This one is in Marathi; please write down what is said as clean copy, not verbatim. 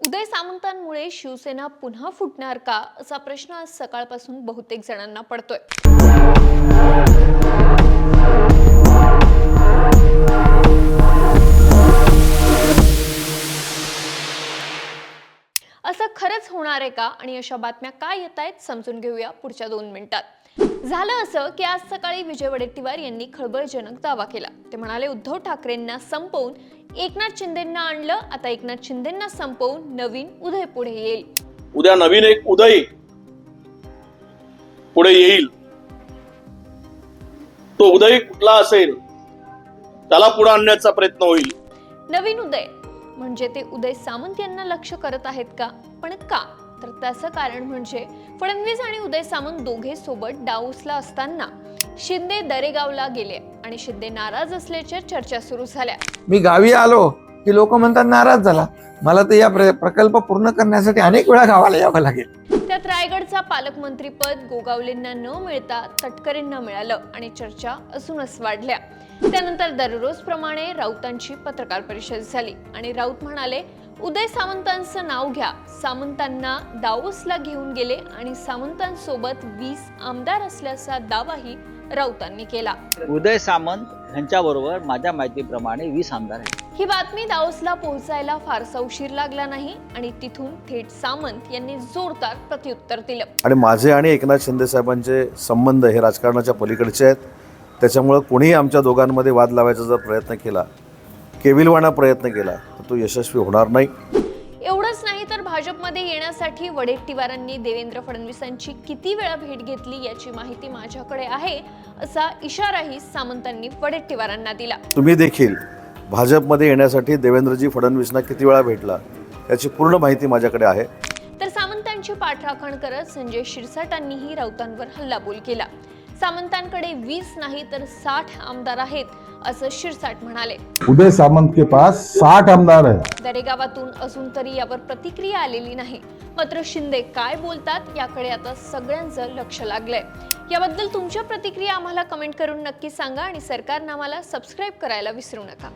उदय सामंतांमुळे शिवसेना पुन्हा फुटणार का असा प्रश्न आज सकाळपासून बहुतेक जणांना पडतोय। असं खरंच होणार आहे का आणि अशा बातम्या काय येतायत समजून घेऊया पुढच्या 2 मिनिटात। झालं असं की आज सकाळी विजय वडेट्टीवार यांनी खळबळजनक दावा केला। ते म्हणाले उद्धव ठाकरेंना संपवून एकनाथ शिंदेंना आणलं, आता एकनाथ शिंदेंना संपवून नवीन उदय पुढे येईल। उद्या नवीन एक उदय पुढे येईल। तो उदय कुठला असेल त्याला पुढे आणण्याचा प्रयत्न होईल। नवीन उदय म्हणजे ते उदय सामंत यांना लक्ष करत आहेत का? पण का? तर त्याचं कारण म्हणजे फडणवीस आणि उदय सामंत दोघे सोबत डाऊसला असताना शिंदे दरेगावला गेले आणि शिंदे नाराज असल्याच्या चर्चा सुरू झाल्या। मी गावी आलो की लोक म्हणतात नाराज झाला। मला तर या प्रकल्प पूर्ण करण्यासाठी अनेक वेळा गावाला यावं लागेल। त्यात रायगडचा पालकमंत्री पद गोगावलेंना न मिळता तटकरेंना मिळालं आणि चर्चा अजूनच वाढल्या। त्यानंतर दररोज प्रमाणे राऊतांची पत्रकार परिषद झाली आणि राऊत म्हणाले उदय सामंतांचं नाव घ्या। सामंतांना दावोसला घेऊन गेले आणि सामंतांसोबत 20 आमदार असल्याचा दावाही राऊतांनी केला। उदय सामंत यांच्याबरोबर माझ्या माहितीप्रमाणे 20 आमदार आहेत। ही बातमी दावोसला पोहोचायला फारसा उशीर लागला नाही आणि तिथून थेट सामंत यांनी जोरदार प्रत्युत्तर दिलं। आणि माझे आणि एकनाथ शिंदे साहेबांचे संबंध हे राजकारणाच्या पलीकडचे आहेत। त्याच्यामुळे कोणीही आमच्या दोघांमध्ये वाद लावायचा जर प्रयत्न केला, केविलवाणा प्रयत्न केला, तर तो यशस्वी होणार नाही। एवढंच नाही तर भाजपमध्ये येण्यासाठी वडेट्टीवारांनी देवेंद्र फडणवीसांची किती वेळा भेट घेतली याची माहिती माझ्याकडे आहे असा इशाराही सामंतांनी वडेट्टीवारांना दिला। तुम्ही देखील भाजपमध्ये येण्यासाठी देवेंद्रजी फडणवीसना किती वेळा भेटला याची पूर्ण माहिती माझ्याकडे आहे। तर सामंतांची पाठराखण करत संजय शिरसाटांनीही राऊतांवर हल्लाबोल केला। सामंतांकडे 20 नाही तर 60 आमदार आहेत असं शिरसाट म्हणाले। उदय सामंत के पास 60 आमदार है। दरेगावातून अजून तरी यावर प्रतिक्रिया आलेली नाही। मात्र शिंदे काय बोलतात याकडे आता सगळ्यांचं लक्ष लागलंय। याबद्दल तुमच्या प्रतिक्रिया आम्हाला कमेंट करून नक्की सांगा आणि सरकारनामाला सबस्क्राईब करायला विसरू नका।